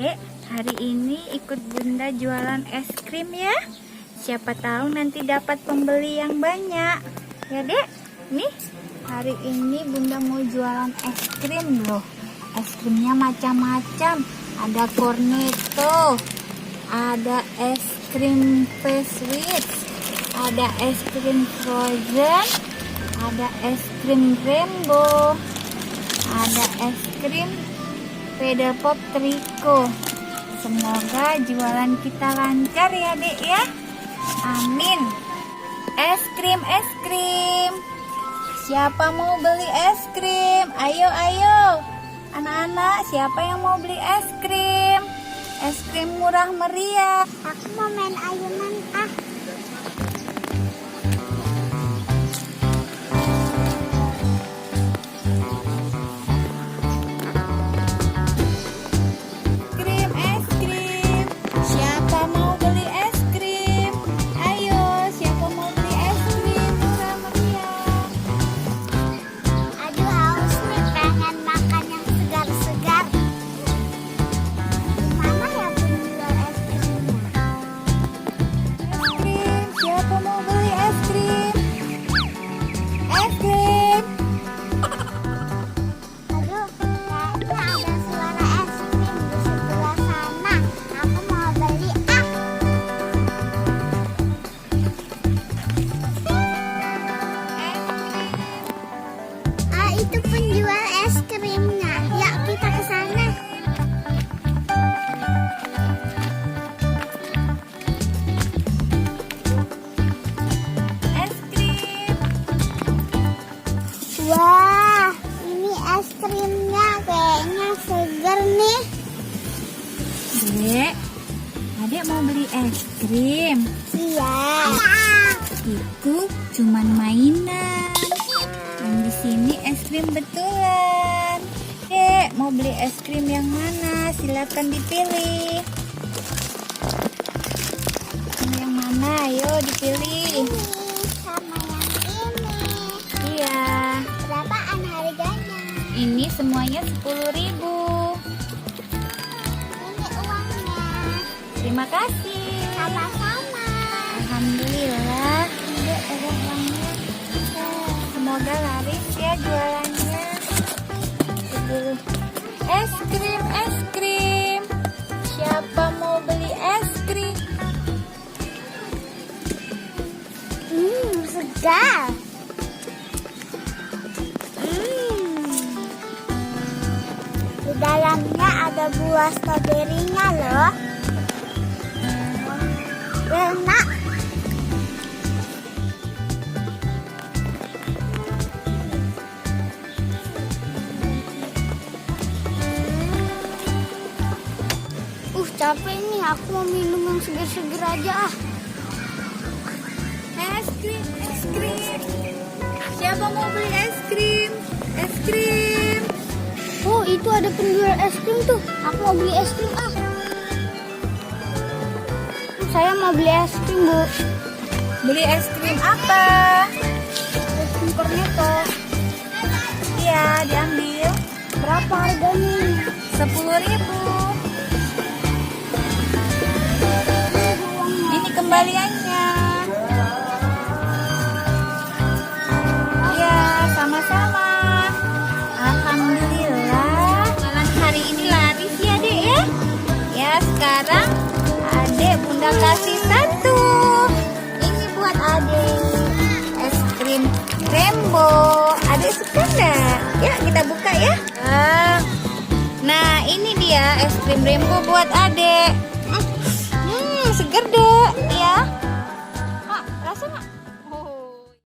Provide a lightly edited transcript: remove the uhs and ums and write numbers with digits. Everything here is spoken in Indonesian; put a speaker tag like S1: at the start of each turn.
S1: Dek, hari ini ikut Bunda jualan es krim ya. Siapa tahu nanti dapat pembeli yang banyak. Ya Dek, nih hari ini Bunda mau jualan es krim loh. Es krimnya macam-macam. Ada cornetto, ada es krim sweet, ada es krim frozen, ada es krim rainbow, ada es krim pedal pop triko. Semoga jualan kita lancar ya Dek ya. Amin. Es krim. Siapa mau beli es krim? Ayo anak-anak, siapa yang mau beli es krim? Es krim murah meriah.
S2: Aku mau main ayunan ah.
S1: Es krim. Siapa mau beli es krim? Ayo, siapa mau beli es krim murah meriah?
S2: Aduh haus nih, pengen makan yang segar-segar. Mana ya penjual es krimnya?
S1: Es krim. Siapa mau beli es krim? Es krim.
S2: Aduh, kayaknya ada suara es krim di sebelah sana. Aku mau beli ah. Ah, itu penjual es krimnya. Yuk kita ke sana.
S1: Es krim.
S2: Wah, ini es krimnya kayaknya segar nih.
S1: Dek, Adek mau beli es krim.
S2: Iya.
S1: Itu cuman mainan. Yang di sini es krim betulan. Dek, mau beli es krim yang mana? Silakan dipilih. Yang mana? Ayo dipilih.
S2: Ini sama yang ini.
S1: Iya.
S2: Berapaan harganya?
S1: Ini semuanya 10.000.
S2: Ini uangnya.
S1: Terima kasih.
S2: Sama-sama.
S1: Alhamdulillah. Dek, ada uangnya. Semoga laris ya jualannya. Es krim. Siapa mau beli es krim?
S2: Segar. Di dalamnya ada buah stroberinya loh. Enak. Capek nih, aku mau minum yang seger-seger aja ah.
S1: Es krim. Siapa mau beli es krim? Es krim.
S2: Oh, itu ada penjual es krim tuh. Aku mau beli es krim ah. Saya mau beli es krim, Bu.
S1: Beli es krim apa?
S2: Es krim cornetto.
S1: Iya, diambil.
S2: Berapa harganya?
S1: 10.000. Ini kembaliannya. Ya, sama-sama. Alhamdulillah. Malam hari ini laris ya, Dek ya. Ya, sekarang Adek Bunda kasih satu. Ini buat Adek. Es krim rainbow. Adek suka enggak? Ya, kita buka ya. Nah, ini dia es krim rainbow buat Adek. Seger deh, ya. Mak, rasa nggak?